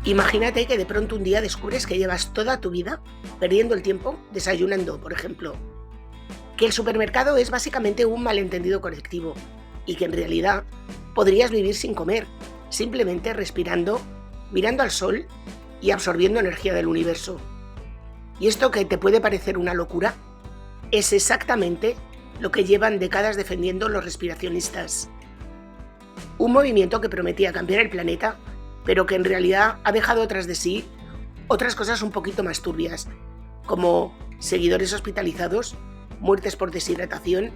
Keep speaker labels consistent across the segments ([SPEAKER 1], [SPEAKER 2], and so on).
[SPEAKER 1] Imagínate que de pronto un día descubres que llevas toda tu vida perdiendo el tiempo desayunando, por ejemplo, que el supermercado es básicamente un malentendido colectivo y que en realidad podrías vivir sin comer, simplemente respirando, mirando al sol y absorbiendo energía del universo. Y esto que te puede parecer una locura es exactamente lo que llevan décadas defendiendo los respiracionistas. Un movimiento que prometía cambiar el planeta, pero que en realidad ha dejado tras de sí otras cosas un poquito más turbias, como seguidores hospitalizados, muertes por deshidratación,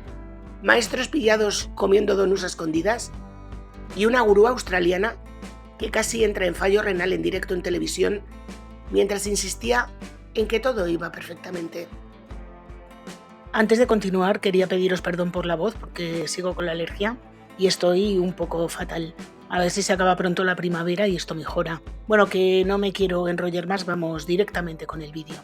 [SPEAKER 1] maestros pillados comiendo donuts a escondidas y una gurú australiana que casi entra en fallo renal en directo en televisión mientras insistía en que todo iba perfectamente. Antes de continuar, quería pediros perdón por la voz porque sigo con la alergia y estoy un poco fatal. A ver si se acaba pronto la primavera y esto mejora. Bueno, que no me quiero enrollar más, vamos directamente con el vídeo.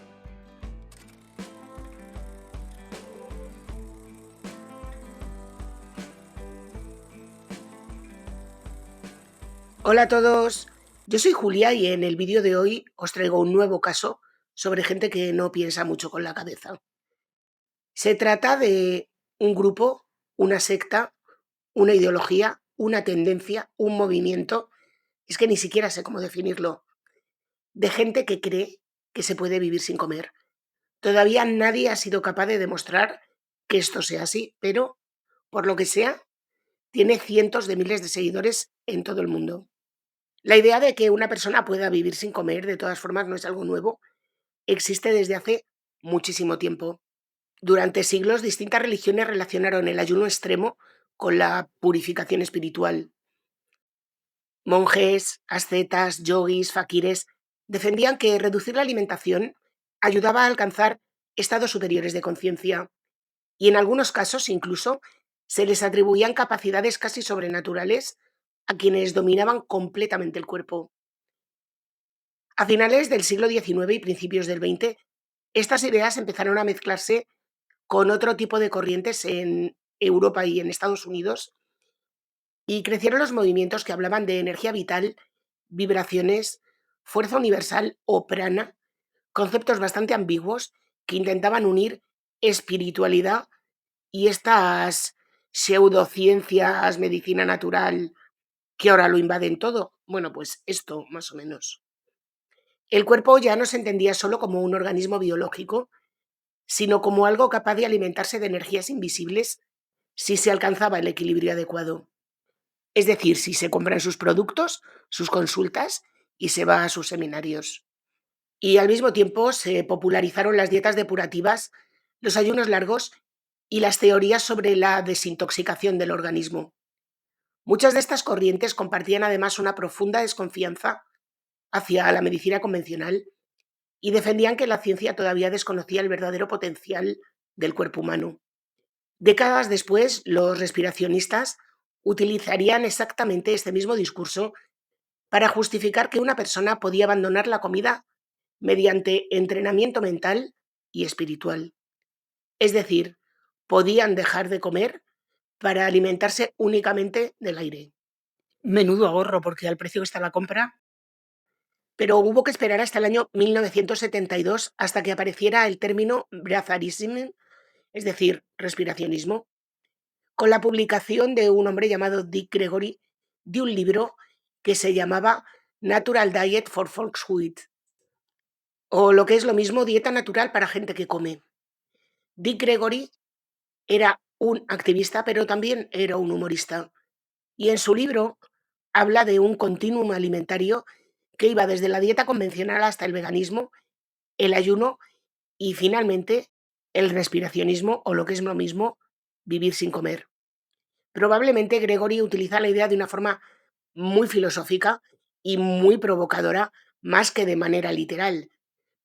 [SPEAKER 1] Hola a todos, yo soy Julia y en el vídeo de hoy os traigo un nuevo caso sobre gente que no piensa mucho con la cabeza. Se trata de un grupo, una secta, una ideología, una tendencia, un movimiento, es que ni siquiera sé cómo definirlo, de gente que cree que se puede vivir sin comer. Todavía nadie ha sido capaz de demostrar que esto sea así, pero, por lo que sea, tiene cientos de miles de seguidores en todo el mundo. La idea de que una persona pueda vivir sin comer, de todas formas, no es algo nuevo, existe desde hace muchísimo tiempo. Durante siglos, distintas religiones relacionaron el ayuno extremo con la purificación espiritual. Monjes, ascetas, yogis, faquires defendían que reducir la alimentación ayudaba a alcanzar estados superiores de conciencia y en algunos casos incluso se les atribuían capacidades casi sobrenaturales a quienes dominaban completamente el cuerpo. A finales del siglo XIX y principios del XX, estas ideas empezaron a mezclarse con otro tipo de corrientes en Europa y en Estados Unidos, y crecieron los movimientos que hablaban de energía vital, vibraciones, fuerza universal o prana, conceptos bastante ambiguos que intentaban unir espiritualidad y estas pseudociencias, medicina natural, que ahora lo invaden todo. Bueno, pues esto más o menos. El cuerpo ya no se entendía solo como un organismo biológico, sino como algo capaz de alimentarse de energías invisibles si se alcanzaba el equilibrio adecuado. Es decir, si se compran sus productos, sus consultas y se va a sus seminarios. Y al mismo tiempo se popularizaron las dietas depurativas, los ayunos largos y las teorías sobre la desintoxicación del organismo. Muchas de estas corrientes compartían además una profunda desconfianza hacia la medicina convencional y defendían que la ciencia todavía desconocía el verdadero potencial del cuerpo humano. Décadas después, los respiracionistas utilizarían exactamente este mismo discurso para justificar que una persona podía abandonar la comida mediante entrenamiento mental y espiritual. Es decir, podían dejar de comer para alimentarse únicamente del aire. Menudo ahorro, porque al precio que está la compra. Pero hubo que esperar hasta el año 1972 hasta que apareciera el término breatharism, es decir, respiracionismo, con la publicación de un hombre llamado Dick Gregory de un libro que se llamaba Natural Diet for Folks Who Eat, o lo que es lo mismo, dieta natural para gente que come. Dick Gregory era un activista, pero también era un humorista. Y en su libro habla de un continuum alimentario que iba desde la dieta convencional hasta el veganismo, el ayuno y finalmente el respiracionismo, o lo que es lo mismo, vivir sin comer. Probablemente Gregory utiliza la idea de una forma muy filosófica y muy provocadora, más que de manera literal.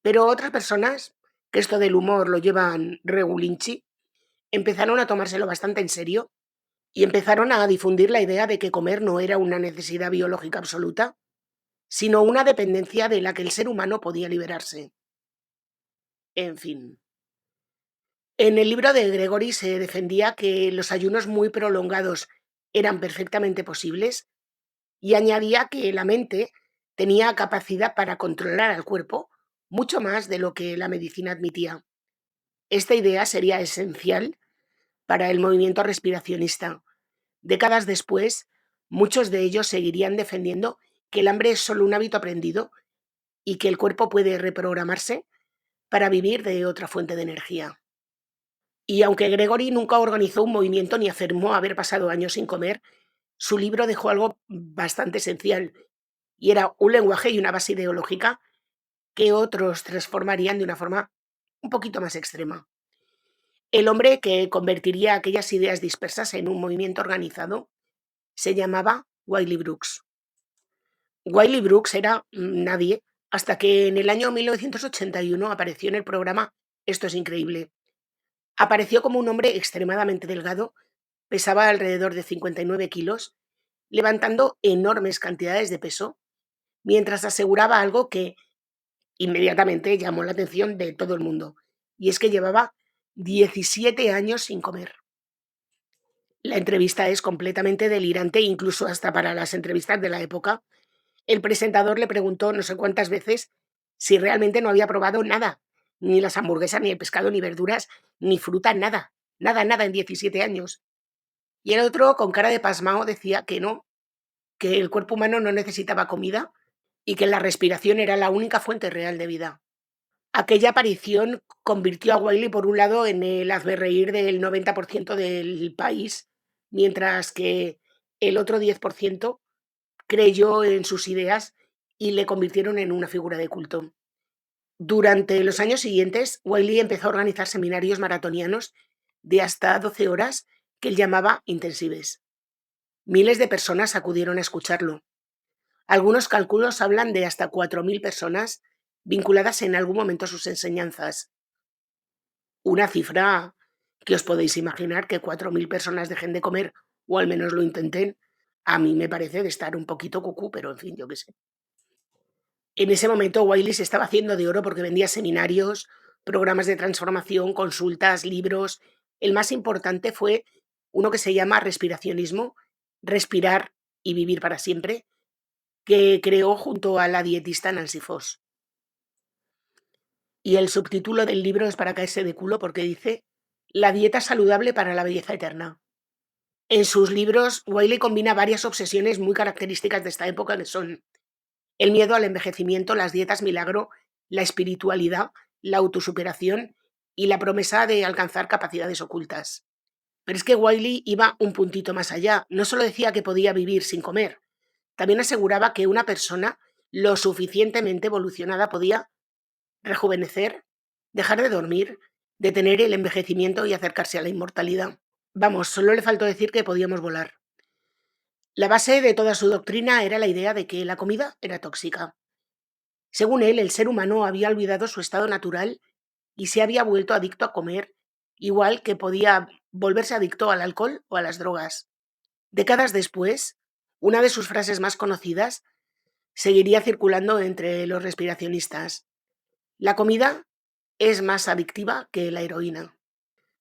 [SPEAKER 1] Pero otras personas, que esto del humor lo llevan regulinchi, empezaron a tomárselo bastante en serio y empezaron a difundir la idea de que comer no era una necesidad biológica absoluta, sino una dependencia de la que el ser humano podía liberarse. En fin. En el libro de Gregory se defendía que los ayunos muy prolongados eran perfectamente posibles y añadía que la mente tenía capacidad para controlar al cuerpo mucho más de lo que la medicina admitía. Esta idea sería esencial para el movimiento respiracionista. Décadas después, muchos de ellos seguirían defendiendo que el hambre es solo un hábito aprendido y que el cuerpo puede reprogramarse para vivir de otra fuente de energía. Y aunque Gregory nunca organizó un movimiento ni afirmó haber pasado años sin comer, su libro dejó algo bastante esencial, y era un lenguaje y una base ideológica que otros transformarían de una forma un poquito más extrema. El hombre que convertiría aquellas ideas dispersas en un movimiento organizado se llamaba Wiley Brooks. Wiley Brooks era nadie hasta que en el año 1981 apareció en el programa Esto es increíble. Apareció como un hombre extremadamente delgado, pesaba alrededor de 59 kilos, levantando enormes cantidades de peso, mientras aseguraba algo que inmediatamente llamó la atención de todo el mundo, y es que llevaba 17 años sin comer. La entrevista es completamente delirante, incluso hasta para las entrevistas de la época. El presentador le preguntó no sé cuántas veces si realmente no había probado nada, ni las hamburguesas, ni el pescado, ni verduras, ni fruta, nada, nada, nada en 17 años. Y el otro, con cara de pasmao, decía que no, que el cuerpo humano no necesitaba comida y que la respiración era la única fuente real de vida. Aquella aparición convirtió a Wiley, por un lado, en el hazmerreír del 90% del país, mientras que el otro 10% creyó en sus ideas y le convirtieron en una figura de culto. Durante los años siguientes, Wiley empezó a organizar seminarios maratonianos de hasta 12 horas que él llamaba intensives. Miles de personas acudieron a escucharlo. Algunos cálculos hablan de hasta 4.000 personas vinculadas en algún momento a sus enseñanzas. Una cifra que os podéis imaginar que 4.000 personas dejen de comer, o al menos lo intenten, a mí me parece de estar un poquito cucú, pero en fin, yo qué sé. En ese momento Wiley se estaba haciendo de oro porque vendía seminarios, programas de transformación, consultas, libros. El más importante fue uno que se llama Respiracionismo, respirar y vivir para siempre, que creó junto a la dietista Nancy Foss. Y el subtítulo del libro es para caerse de culo porque dice La dieta saludable para la belleza eterna. En sus libros, Wiley combina varias obsesiones muy características de esta época, que son el miedo al envejecimiento, las dietas milagro, la espiritualidad, la autosuperación y la promesa de alcanzar capacidades ocultas. Pero es que Wiley iba un puntito más allá. No solo decía que podía vivir sin comer, también aseguraba que una persona lo suficientemente evolucionada podía rejuvenecer, dejar de dormir, detener el envejecimiento y acercarse a la inmortalidad. Vamos, solo le faltó decir que podíamos volar. La base de toda su doctrina era la idea de que la comida era tóxica. Según él, el ser humano había olvidado su estado natural y se había vuelto adicto a comer, igual que podía volverse adicto al alcohol o a las drogas. Décadas después, una de sus frases más conocidas seguiría circulando entre los respiracionistas. La comida es más adictiva que la heroína.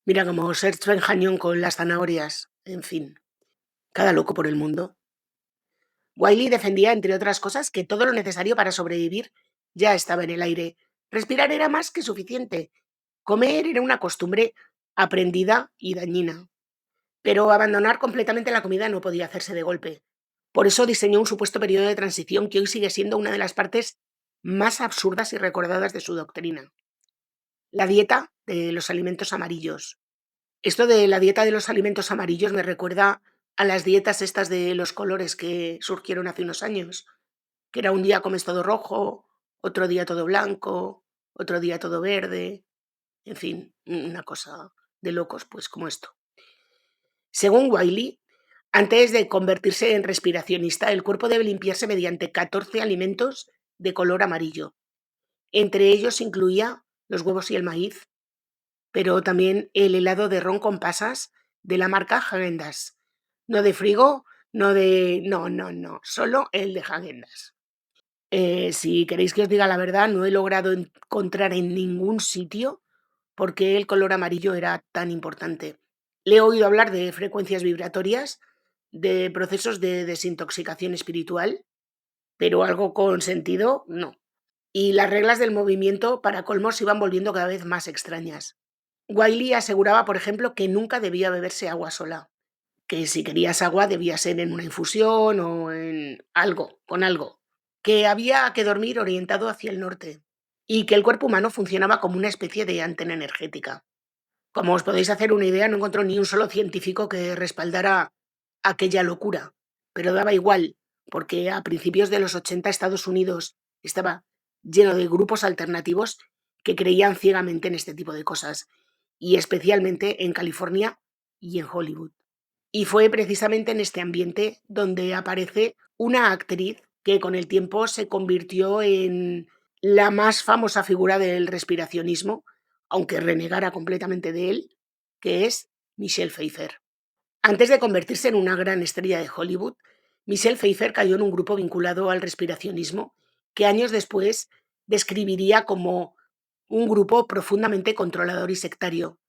[SPEAKER 1] Mira, como Serge Benjañón con las zanahorias. En fin, cada loco por el mundo. Wiley defendía, entre otras cosas, que todo lo necesario para sobrevivir ya estaba en el aire. Respirar era más que suficiente. Comer era una costumbre aprendida y dañina. Pero abandonar completamente la comida no podía hacerse de golpe. Por eso diseñó un supuesto periodo de transición que hoy sigue siendo una de las partes más absurdas y recordadas de su doctrina. La dieta de los alimentos amarillos. Esto de la dieta de los alimentos amarillos me recuerda a las dietas estas de los colores que surgieron hace unos años, que era un día comes todo rojo, otro día todo blanco, otro día todo verde, en fin, una cosa de locos, pues como esto. Según Wiley, antes de convertirse en respiracionista, el cuerpo debe limpiarse mediante 14 alimentos de color amarillo. Entre ellos incluía los huevos y el maíz, pero también el helado de ron con pasas de la marca Häagen-Dazs. No de Frigo, no de... No, no, no, solo el de Häagen-Dazs. Si queréis que os diga la verdad, no he logrado encontrar en ningún sitio por qué el color amarillo era tan importante. Le he oído hablar de frecuencias vibratorias, de procesos de desintoxicación espiritual, pero algo con sentido, no. Y las reglas del movimiento, para colmo, se iban volviendo cada vez más extrañas. Wiley aseguraba, por ejemplo, que nunca debía beberse agua sola, que si querías agua debía ser en una infusión o en algo, con algo, que había que dormir orientado hacia el norte y que el cuerpo humano funcionaba como una especie de antena energética. Como os podéis hacer una idea, no encontró ni un solo científico que respaldara aquella locura, pero daba igual, porque a principios de los 80 Estados Unidos estaba lleno de grupos alternativos que creían ciegamente en este tipo de cosas, y especialmente en California y en Hollywood. Y fue precisamente en este ambiente donde aparece una actriz que con el tiempo se convirtió en la más famosa figura del respiracionismo, aunque renegara completamente de él, que es Michelle Pfeiffer. Antes de convertirse en una gran estrella de Hollywood, Michelle Pfeiffer cayó en un grupo vinculado al respiracionismo que años después describiría como un grupo profundamente controlador y sectario.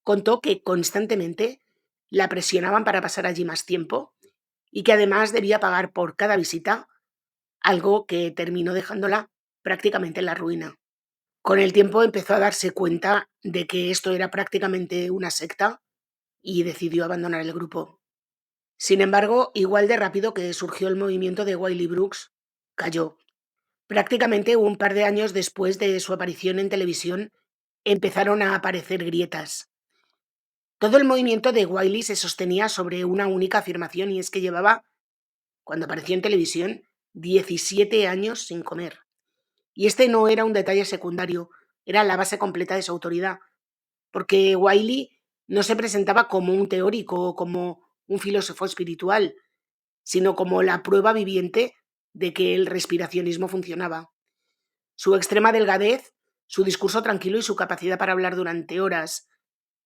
[SPEAKER 1] Contó que constantemente la presionaban para pasar allí más tiempo y que además debía pagar por cada visita, algo que terminó dejándola prácticamente en la ruina. Con el tiempo empezó a darse cuenta de que esto era prácticamente una secta y decidió abandonar el grupo. Sin embargo, igual de rápido que surgió el movimiento de Wiley Brooks, cayó. Prácticamente un par de años después de su aparición en televisión, empezaron a aparecer grietas. Todo el movimiento de Wiley se sostenía sobre una única afirmación, y es que llevaba, cuando apareció en televisión, 17 años sin comer. Y este no era un detalle secundario, era la base completa de su autoridad, porque Wiley no se presentaba como un teórico o como un filósofo espiritual, sino como la prueba viviente de que el respiracionismo funcionaba. Su extrema delgadez, su discurso tranquilo y su capacidad para hablar durante horas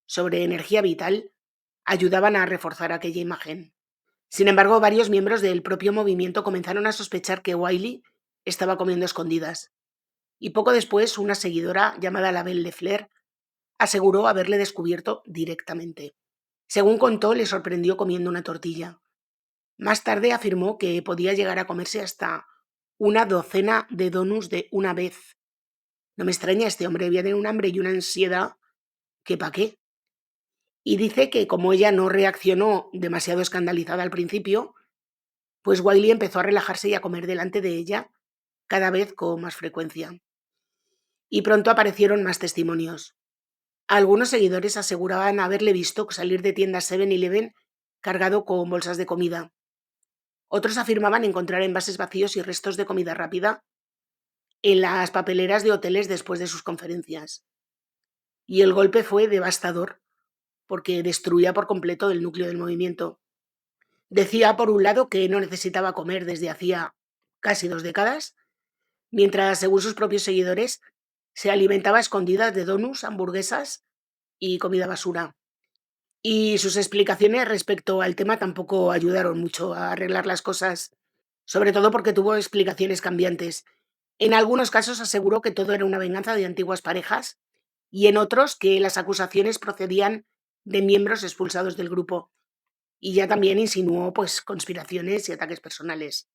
[SPEAKER 1] sobre energía vital ayudaban a reforzar aquella imagen. Sin embargo, varios miembros del propio movimiento comenzaron a sospechar que Wiley estaba comiendo a escondidas, y poco después una seguidora llamada Labelle Lefleur aseguró haberle descubierto directamente. Según contó, le sorprendió comiendo una tortilla. Más tarde afirmó que podía llegar a comerse hasta una docena de donuts de una vez. No me extraña, este hombre debía tener un hambre y una ansiedad que pa' qué. Y dice que como ella no reaccionó demasiado escandalizada al principio, pues Wiley empezó a relajarse y a comer delante de ella cada vez con más frecuencia. Y pronto aparecieron más testimonios. Algunos seguidores aseguraban haberle visto salir de tiendas 7-Eleven cargado con bolsas de comida. Otros afirmaban encontrar envases vacíos y restos de comida rápida en las papeleras de hoteles después de sus conferencias. Y el golpe fue devastador, porque destruía por completo el núcleo del movimiento. Decía, por un lado, que no necesitaba comer desde hacía casi 2 décadas, mientras, según sus propios seguidores, se alimentaba a escondidas de donuts, hamburguesas y comida basura. Y sus explicaciones respecto al tema tampoco ayudaron mucho a arreglar las cosas, sobre todo porque tuvo explicaciones cambiantes. En algunos casos aseguró que todo era una venganza de antiguas parejas y en otros que las acusaciones procedían de miembros expulsados del grupo. Y ya también insinuó pues conspiraciones y ataques personales.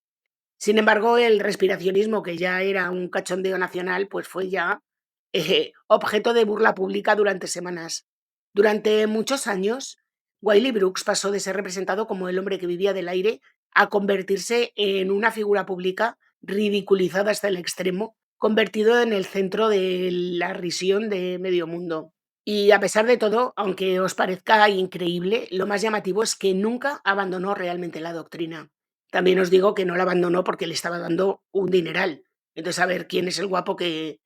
[SPEAKER 1] Sin embargo, el respiracionismo, que ya era un cachondeo nacional, pues fue ya objeto de burla pública durante semanas. Durante muchos años, Wiley Brooks pasó de ser representado como el hombre que vivía del aire a convertirse en una figura pública ridiculizada hasta el extremo, convertido en el centro de la risión de medio mundo. Y a pesar de todo, aunque os parezca increíble, lo más llamativo es que nunca abandonó realmente la doctrina. También os digo que no la abandonó porque le estaba dando un dineral. Entonces, a ver quién es el guapo que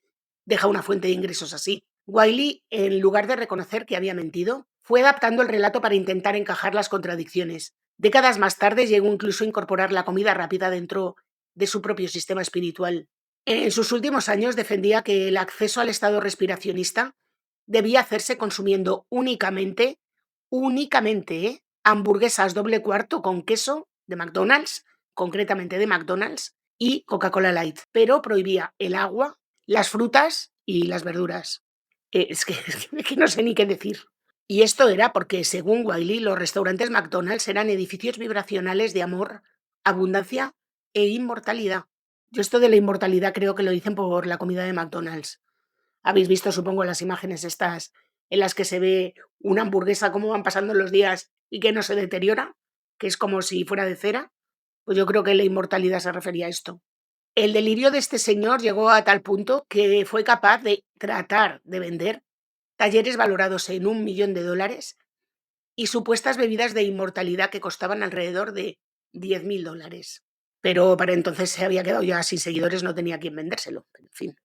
[SPEAKER 1] deja una fuente de ingresos así. Wiley, en lugar de reconocer que había mentido, fue adaptando el relato para intentar encajar las contradicciones. Décadas más tarde llegó incluso a incorporar la comida rápida dentro de su propio sistema espiritual. En sus últimos años defendía que el acceso al estado respiracionista debía hacerse consumiendo únicamente, hamburguesas doble cuarto con queso de McDonald's, concretamente de McDonald's, y Coca-Cola Light, pero prohibía el agua, las frutas y las verduras. Es que no sé ni qué decir. Y esto era porque, según Wiley, los restaurantes McDonald's eran edificios vibracionales de amor, abundancia e inmortalidad. Yo esto de la inmortalidad creo que lo dicen por la comida de McDonald's. Habéis visto, supongo, las imágenes estas en las que se ve una hamburguesa cómo van pasando los días y que no se deteriora, que es como si fuera de cera. Pues yo creo que la inmortalidad se refería a esto. El delirio de este señor llegó a tal punto que fue capaz de tratar de vender talleres valorados en $1.000.000 y supuestas bebidas de inmortalidad que costaban alrededor de $10.000. Pero para entonces se había quedado ya sin seguidores, no tenía quien vendérselo. En fin.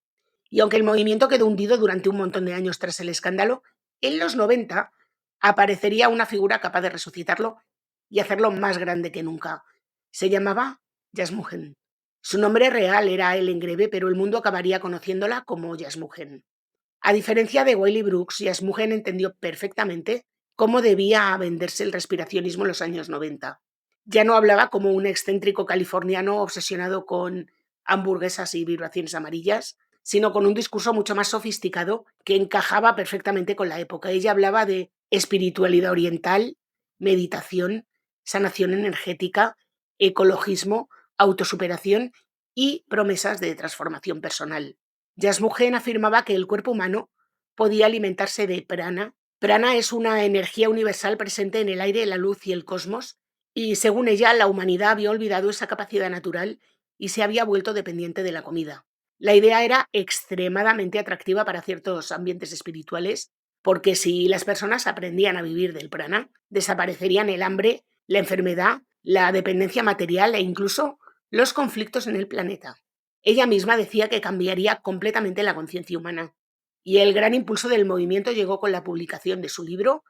[SPEAKER 1] Y aunque el movimiento quedó hundido durante un montón de años tras el escándalo, en los 90 aparecería una figura capaz de resucitarlo y hacerlo más grande que nunca. Se llamaba Jasmugen. Su nombre real era Ellen Greve, pero el mundo acabaría conociéndola como Jasmugen. A diferencia de Wiley Brooks, Jasmugen entendió perfectamente cómo debía venderse el respiracionismo en los años 90. Ya no hablaba como un excéntrico californiano obsesionado con hamburguesas y vibraciones amarillas, sino con un discurso mucho más sofisticado que encajaba perfectamente con la época. Ella hablaba de espiritualidad oriental, meditación, sanación energética, ecologismo, autosuperación y promesas de transformación personal. Jasmugen afirmaba que el cuerpo humano podía alimentarse de prana. Prana es una energía universal presente en el aire, la luz y el cosmos, y según ella, la humanidad había olvidado esa capacidad natural y se había vuelto dependiente de la comida. La idea era extremadamente atractiva para ciertos ambientes espirituales, porque si las personas aprendían a vivir del prana, desaparecerían el hambre, la enfermedad, la dependencia material e incluso los conflictos en el planeta. Ella misma decía que cambiaría completamente la conciencia humana. Y el gran impulso del movimiento llegó con la publicación de su libro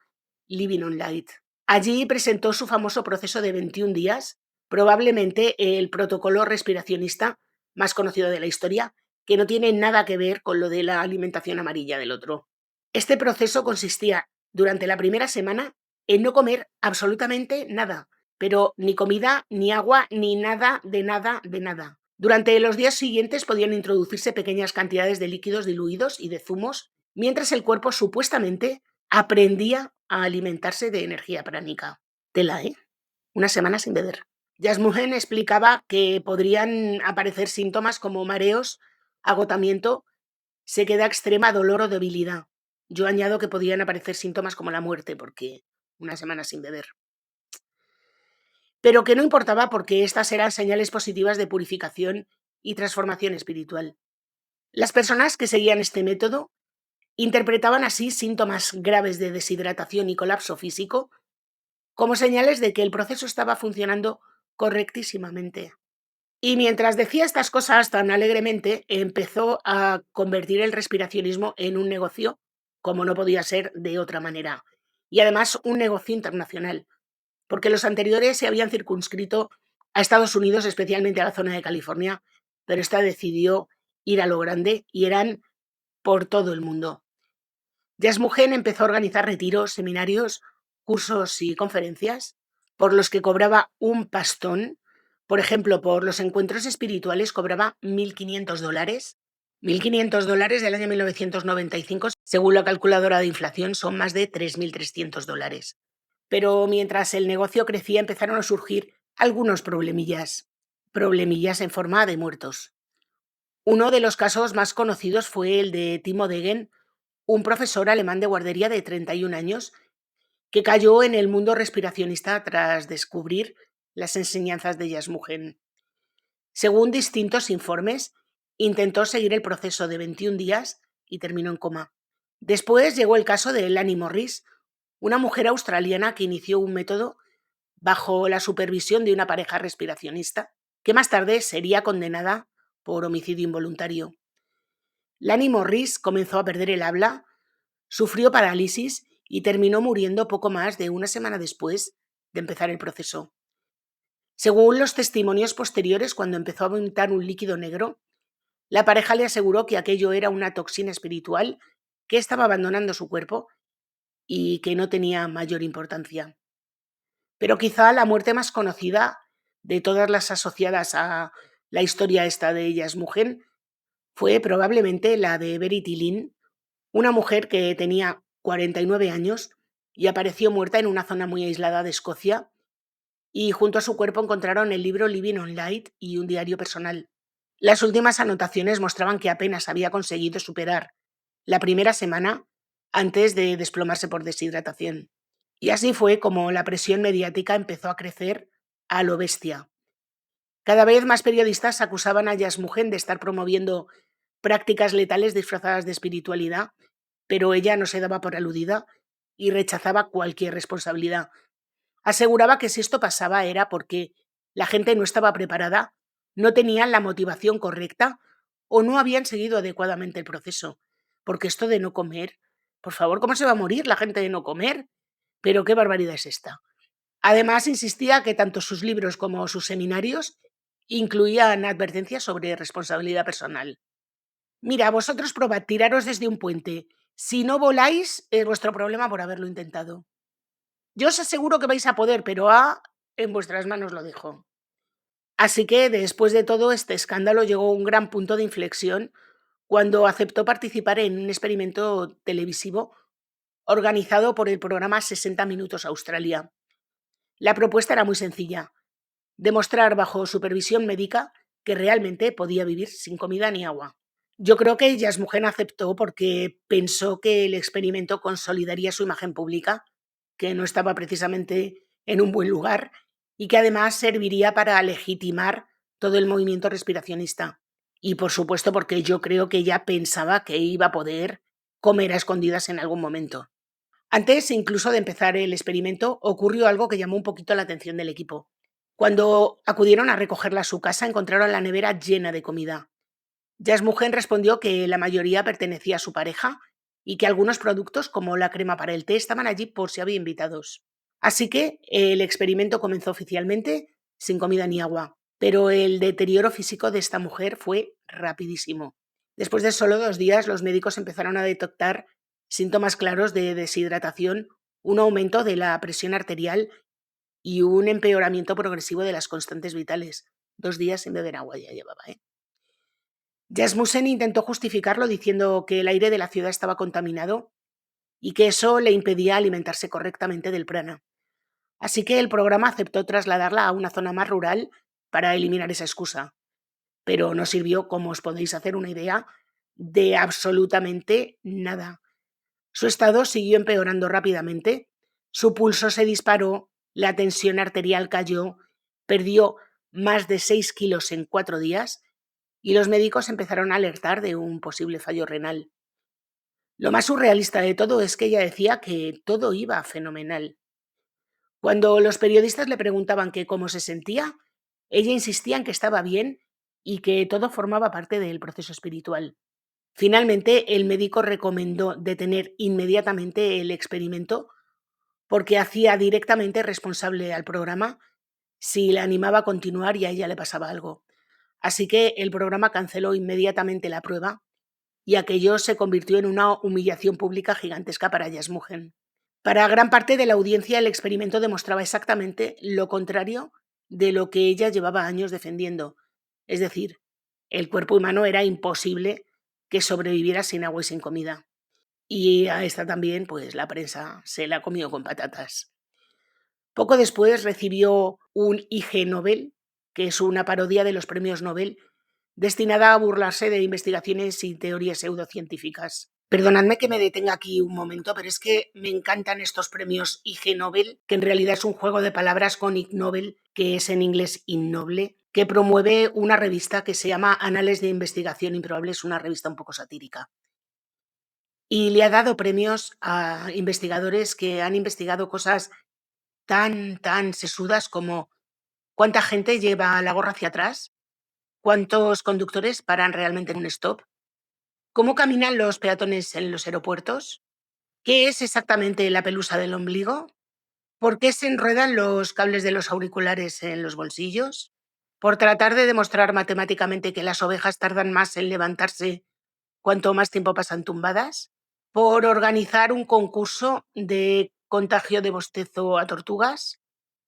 [SPEAKER 1] Living on Light. Allí presentó su famoso proceso de 21 días, probablemente el protocolo respiracionista más conocido de la historia, que no tiene nada que ver con lo de la alimentación amarilla del otro. Este proceso consistía, durante la primera semana, en no comer absolutamente nada, pero ni comida, ni agua, ni nada, de nada, de nada. Durante los días siguientes podían introducirse pequeñas cantidades de líquidos diluidos y de zumos, mientras el cuerpo supuestamente aprendía a alimentarse de energía pránica. Tela, ¿eh? Una semana sin beber. Jasmugen explicaba que podrían aparecer síntomas como mareos, agotamiento, sequedad extrema, dolor o debilidad. Yo añado que podían aparecer síntomas como la muerte, porque una semana sin beber. Pero que no importaba porque estas eran señales positivas de purificación y transformación espiritual. Las personas que seguían este método interpretaban así síntomas graves de deshidratación y colapso físico como señales de que el proceso estaba funcionando correctísimamente. Y mientras decía estas cosas tan alegremente, empezó a convertir el respiracionismo en un negocio, como no podía ser de otra manera. Y además un negocio internacional, porque los anteriores se habían circunscrito a Estados Unidos, especialmente a la zona de California, pero esta decidió ir a lo grande y eran por todo el mundo. Jasmugen empezó a organizar retiros, seminarios, cursos y conferencias, por los que cobraba un pastón. Por ejemplo, por los encuentros espirituales cobraba $1.500. $1.500 del año 1995, según la calculadora de inflación, son más de $3.300. Pero mientras el negocio crecía empezaron a surgir algunos problemillas en forma de muertos. Uno de los casos más conocidos fue el de Timo Degen, un profesor alemán de guardería de 31 años que cayó en el mundo respiracionista tras descubrir las enseñanzas de Jasmugen. Según distintos informes, intentó seguir el proceso de 21 días y terminó en coma. Después llegó el caso de Lani Morris, una mujer australiana que inició un método bajo la supervisión de una pareja respiracionista, que más tarde sería condenada por homicidio involuntario. Lani Morris comenzó a perder el habla, sufrió parálisis y terminó muriendo poco más de una semana después de empezar el proceso. Según los testimonios posteriores, cuando empezó a vomitar un líquido negro, la pareja le aseguró que aquello era una toxina espiritual que estaba abandonando su cuerpo y que no tenía mayor importancia. Pero quizá la muerte más conocida de todas las asociadas a la historia esta de Jasmugen fue probablemente la de Verity Lynn, una mujer que tenía 49 años y apareció muerta en una zona muy aislada de Escocia y junto a su cuerpo encontraron el libro Living on Light y un diario personal. Las últimas anotaciones mostraban que apenas había conseguido superar la primera semana antes de desplomarse por deshidratación. Y así fue como la presión mediática empezó a crecer a lo bestia. Cada vez más periodistas acusaban a Yasmugen de estar promoviendo prácticas letales disfrazadas de espiritualidad, pero ella no se daba por aludida y rechazaba cualquier responsabilidad. Aseguraba que si esto pasaba era porque la gente no estaba preparada, no tenían la motivación correcta o no habían seguido adecuadamente el proceso. Porque esto de no comer, por favor, ¿cómo se va a morir la gente de no comer? Pero qué barbaridad es esta. Además, insistía que tanto sus libros como sus seminarios incluían advertencias sobre responsabilidad personal. Mira, vosotros probad tiraros desde un puente. Si no voláis, es vuestro problema por haberlo intentado. Yo os aseguro que vais a poder, pero en vuestras manos lo dejo. Así que después de todo este escándalo llegó un gran punto de inflexión cuando aceptó participar en un experimento televisivo organizado por el programa 60 Minutos Australia. La propuesta era muy sencilla: demostrar bajo supervisión médica que realmente podía vivir sin comida ni agua. Yo creo que Yasmugen aceptó porque pensó que el experimento consolidaría su imagen pública, que no estaba precisamente en un buen lugar, y que además serviría para legitimar todo el movimiento respiracionista. Y por supuesto porque yo creo que ella pensaba que iba a poder comer a escondidas en algún momento. Antes incluso de empezar el experimento ocurrió algo que llamó un poquito la atención del equipo. Cuando acudieron a recogerla a su casa encontraron la nevera llena de comida. Jasmugen respondió que la mayoría pertenecía a su pareja y que algunos productos, como la crema para el té, estaban allí por si había invitados. Así que el experimento comenzó oficialmente sin comida ni agua, pero el deterioro físico de esta mujer fue rapidísimo. Después de solo 2 días, los médicos empezaron a detectar síntomas claros de deshidratación, un aumento de la presión arterial y un empeoramiento progresivo de las constantes vitales. 2 días sin beber agua ya llevaba, ¿eh? Jasmussen intentó justificarlo diciendo que el aire de la ciudad estaba contaminado y que eso le impedía alimentarse correctamente del prana. Así que el programa aceptó trasladarla a una zona más rural para eliminar esa excusa. Pero no sirvió, como os podéis hacer una idea, de absolutamente nada. Su estado siguió empeorando rápidamente, su pulso se disparó, la tensión arterial cayó, perdió más de 6 kilos en 4 días y los médicos empezaron a alertar de un posible fallo renal. Lo más surrealista de todo es que ella decía que todo iba fenomenal. Cuando los periodistas le preguntaban que cómo se sentía, ella insistía en que estaba bien y que todo formaba parte del proceso espiritual. Finalmente, el médico recomendó detener inmediatamente el experimento porque hacía directamente responsable al programa si la animaba a continuar y a ella le pasaba algo. Así que el programa canceló inmediatamente la prueba y aquello se convirtió en una humillación pública gigantesca para Jasmugen. Para gran parte de la audiencia, el experimento demostraba exactamente lo contrario de lo que ella llevaba años defendiendo. Es decir, el cuerpo humano era imposible que sobreviviera sin agua y sin comida. Y a esta también, pues la prensa se la comió con patatas. Poco después recibió un IG Nobel, que es una parodia de los premios Nobel, destinada a burlarse de investigaciones y teorías pseudocientíficas. Perdonadme que me detenga aquí un momento, pero es que me encantan estos premios IG Nobel, que en realidad es un juego de palabras con Ig Nobel, que es en inglés innoble, que promueve una revista que se llama Anales de Investigación Improbable, es una revista un poco satírica. Y le ha dado premios a investigadores que han investigado cosas tan sesudas como cuánta gente lleva la gorra hacia atrás, cuántos conductores paran realmente en un stop, cómo caminan los peatones en los aeropuertos, qué es exactamente la pelusa del ombligo, por qué se enredan los cables de los auriculares en los bolsillos, por tratar de demostrar matemáticamente que las ovejas tardan más en levantarse cuanto más tiempo pasan tumbadas, por organizar un concurso de contagio de bostezo a tortugas,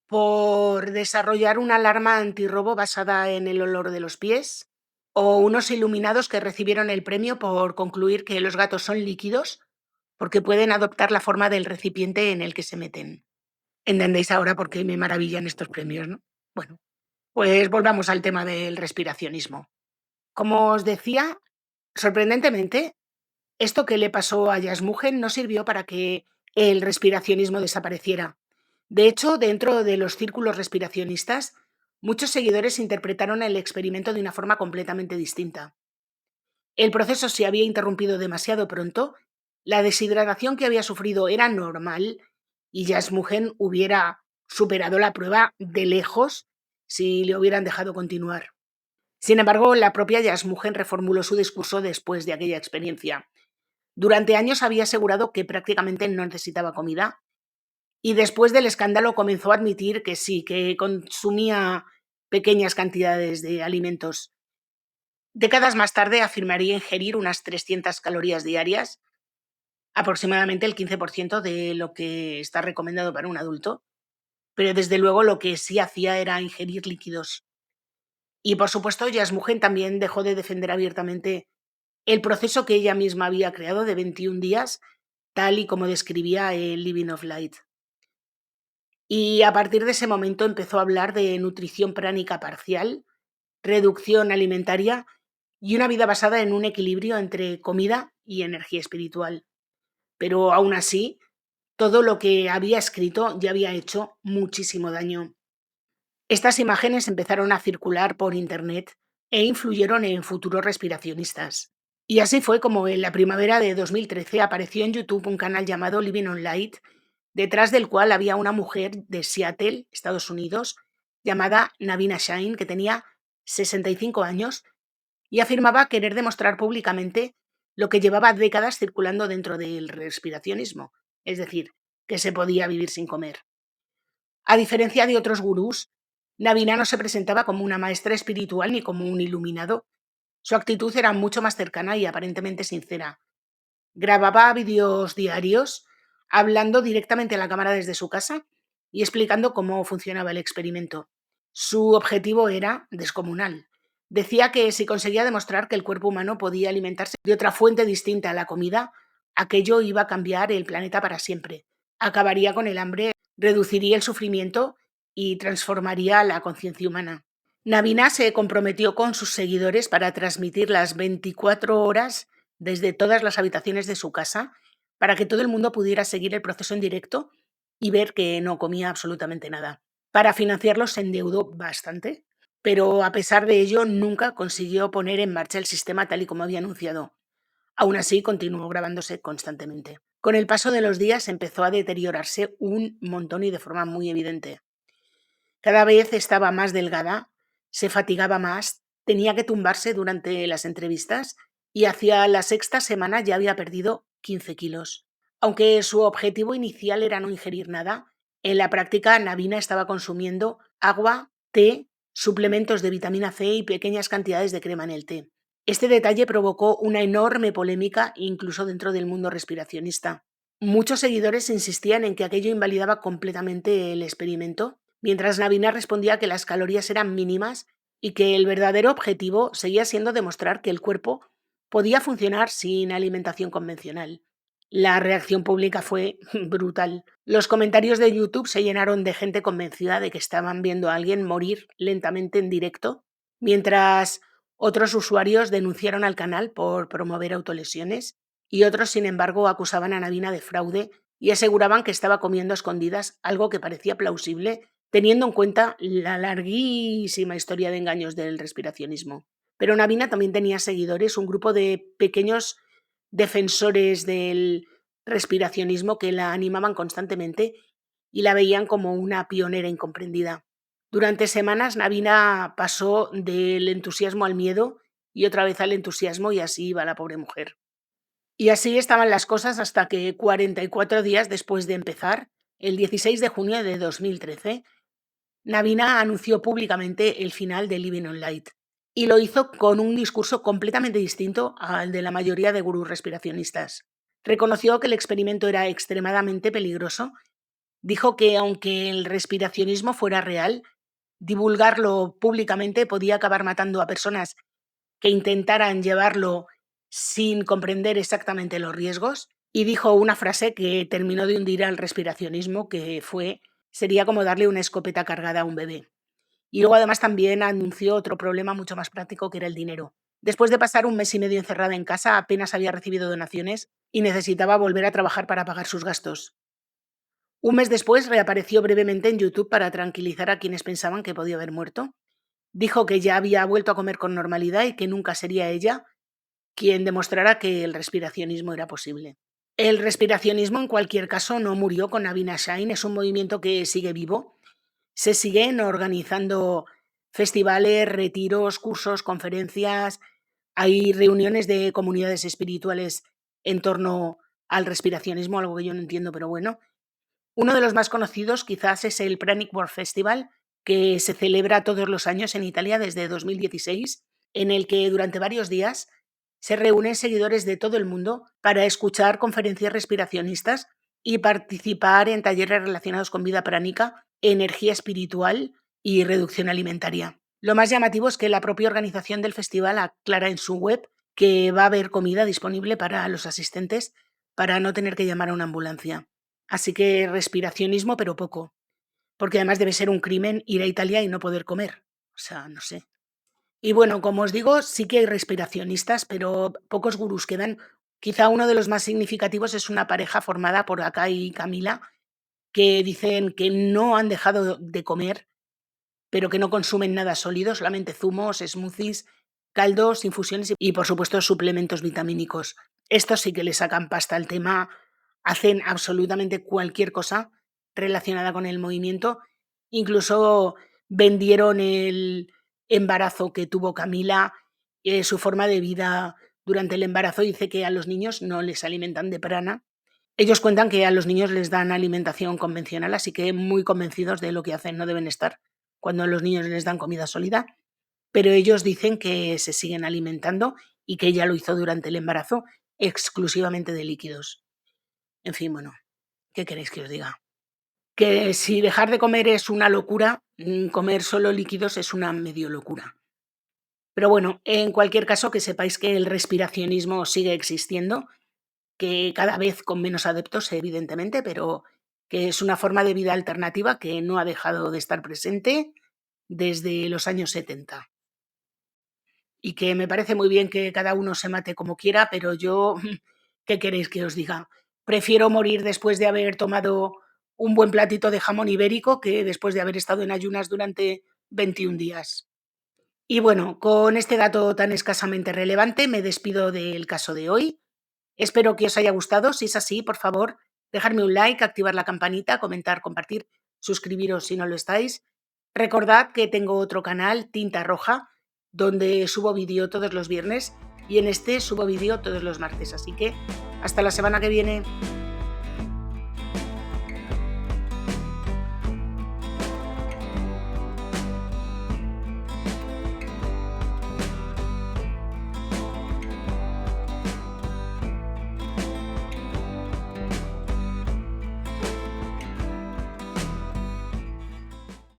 [SPEAKER 1] por desarrollar una alarma antirrobo basada en el olor de los pies, o unos iluminados que recibieron el premio por concluir que los gatos son líquidos porque pueden adoptar la forma del recipiente en el que se meten. Entendéis ahora por qué me maravillan estos premios, ¿no? Bueno, pues volvamos al tema del respiracionismo. Como os decía, sorprendentemente, esto que le pasó a Jasmussen no sirvió para que el respiracionismo desapareciera. De hecho, dentro de los círculos respiracionistas, muchos seguidores interpretaron el experimento de una forma completamente distinta. El proceso se había interrumpido demasiado pronto, la deshidratación que había sufrido era normal y Jasmussen hubiera superado la prueba de lejos si le hubieran dejado continuar. Sin embargo, la propia Jasmussen reformuló su discurso después de aquella experiencia. Durante años había asegurado que prácticamente no necesitaba comida y después del escándalo comenzó a admitir que sí, que consumía pequeñas cantidades de alimentos. Décadas más tarde afirmaría ingerir unas 300 calorías diarias, aproximadamente el 15% de lo que está recomendado para un adulto, pero desde luego lo que sí hacía era ingerir líquidos. Y por supuesto, Jasmussen también dejó de defender abiertamente el proceso que ella misma había creado de 21 días, tal y como describía el Living of Light. Y a partir de ese momento empezó a hablar de nutrición pránica parcial, reducción alimentaria y una vida basada en un equilibrio entre comida y energía espiritual. Pero aún así, todo lo que había escrito ya había hecho muchísimo daño. Estas imágenes empezaron a circular por Internet e influyeron en futuros respiracionistas. Y así fue como en la primavera de 2013 apareció en YouTube un canal llamado Living on Light, detrás del cual había una mujer de Seattle, Estados Unidos, llamada Navina Shine, que tenía 65 años y afirmaba querer demostrar públicamente lo que llevaba décadas circulando dentro del respiracionismo, es decir, que se podía vivir sin comer. A diferencia de otros gurús, Navina no se presentaba como una maestra espiritual ni como un iluminado. Su actitud era mucho más cercana y aparentemente sincera. Grababa vídeos diarios, hablando directamente a la cámara desde su casa y explicando cómo funcionaba el experimento. Su objetivo era descomunal. Decía que si conseguía demostrar que el cuerpo humano podía alimentarse de otra fuente distinta a la comida, aquello iba a cambiar el planeta para siempre. Acabaría con el hambre, reduciría el sufrimiento y transformaría la conciencia humana. Navina se comprometió con sus seguidores para transmitir las 24 horas desde todas las habitaciones de su casa para que todo el mundo pudiera seguir el proceso en directo y ver que no comía absolutamente nada. Para financiarlo se endeudó bastante, pero a pesar de ello nunca consiguió poner en marcha el sistema tal y como había anunciado. Aún así continuó grabándose constantemente. Con el paso de los días empezó a deteriorarse un montón y de forma muy evidente. Cada vez estaba más delgada, se fatigaba más, tenía que tumbarse durante las entrevistas y hacia la sexta semana ya había perdido 15 kilos. Aunque su objetivo inicial era no ingerir nada, en la práctica Navina estaba consumiendo agua, té, suplementos de vitamina C y pequeñas cantidades de crema en el té. Este detalle provocó una enorme polémica incluso dentro del mundo respiracionista. Muchos seguidores insistían en que aquello invalidaba completamente el experimento, mientras Navina respondía que las calorías eran mínimas y que el verdadero objetivo seguía siendo demostrar que el cuerpo podía funcionar sin alimentación convencional. La reacción pública fue brutal. Los comentarios de YouTube se llenaron de gente convencida de que estaban viendo a alguien morir lentamente en directo, mientras otros usuarios denunciaron al canal por promover autolesiones y otros, sin embargo, acusaban a Navina de fraude y aseguraban que estaba comiendo a escondidas, algo que parecía plausible teniendo en cuenta la larguísima historia de engaños del respiracionismo. Pero Navina también tenía seguidores, un grupo de pequeños defensores del respiracionismo que la animaban constantemente y la veían como una pionera incomprendida. Durante semanas Navina pasó del entusiasmo al miedo y otra vez al entusiasmo y así iba la pobre mujer. Y así estaban las cosas hasta que 44 días después de empezar, el 16 de junio de 2013, Navina anunció públicamente el final de Living on Light y lo hizo con un discurso completamente distinto al de la mayoría de gurús respiracionistas. Reconoció que el experimento era extremadamente peligroso, dijo que aunque el respiracionismo fuera real, divulgarlo públicamente podía acabar matando a personas que intentaran llevarlo sin comprender exactamente los riesgos, y dijo una frase que terminó de hundir al respiracionismo, que fue: sería como darle una escopeta cargada a un bebé. Y luego además también anunció otro problema mucho más práctico, que era el dinero. Después de pasar un mes y medio encerrada en casa, apenas había recibido donaciones y necesitaba volver a trabajar para pagar sus gastos. Un mes después reapareció brevemente en YouTube para tranquilizar a quienes pensaban que podía haber muerto. Dijo que ya había vuelto a comer con normalidad y que nunca sería ella quien demostrara que el respiracionismo era posible. El respiracionismo, en cualquier caso, no murió con Navina Shine, es un movimiento que sigue vivo. Se siguen organizando festivales, retiros, cursos, conferencias. Hay reuniones de comunidades espirituales en torno al respiracionismo, algo que yo no entiendo, pero bueno. Uno de los más conocidos quizás es el Pranic World Festival, que se celebra todos los años en Italia desde 2016, en el que durante varios días se reúnen seguidores de todo el mundo para escuchar conferencias respiracionistas y participar en talleres relacionados con vida pránica, energía espiritual y reducción alimentaria. Lo más llamativo es que la propia organización del festival aclara en su web que va a haber comida disponible para los asistentes para no tener que llamar a una ambulancia. Así que respiracionismo, pero poco, porque además debe ser un crimen ir a Italia y no poder comer. O sea, no sé. Y bueno, como os digo, sí que hay respiracionistas, pero pocos gurús quedan. Quizá uno de los más significativos es una pareja formada por Akai y Camila, que dicen que no han dejado de comer, pero que no consumen nada sólido, solamente zumos, smoothies, caldos, infusiones y por supuesto suplementos vitamínicos. Estos sí que le sacan pasta al tema, hacen absolutamente cualquier cosa relacionada con el movimiento. Incluso vendieron el embarazo que tuvo Camila, su forma de vida durante el embarazo. Dice que a los niños no les alimentan de prana. Ellos cuentan que a los niños les dan alimentación convencional, así que muy convencidos de lo que hacen, no deben estar cuando a los niños les dan comida sólida, pero ellos dicen que se siguen alimentando y que ella lo hizo durante el embarazo exclusivamente de líquidos. En fin, bueno, ¿qué queréis que os diga? Que si dejar de comer es una locura, comer solo líquidos es una medio locura. Pero bueno, en cualquier caso, que sepáis que el respiracionismo sigue existiendo, que cada vez con menos adeptos, evidentemente, pero que es una forma de vida alternativa que no ha dejado de estar presente desde los años 70. Y que me parece muy bien que cada uno se mate como quiera, pero yo, ¿qué queréis que os diga? Prefiero morir después de haber tomado un buen platito de jamón ibérico que después de haber estado en ayunas durante 21 días. Y bueno, con este dato tan escasamente relevante me despido del caso de hoy. Espero que os haya gustado. Si es así, por favor, dejarme un like, activar la campanita, comentar, compartir, suscribiros si no lo estáis. Recordad que tengo otro canal, Tinta Roja, donde subo vídeo todos los viernes y en este subo vídeo todos los martes. Así que hasta la semana que viene.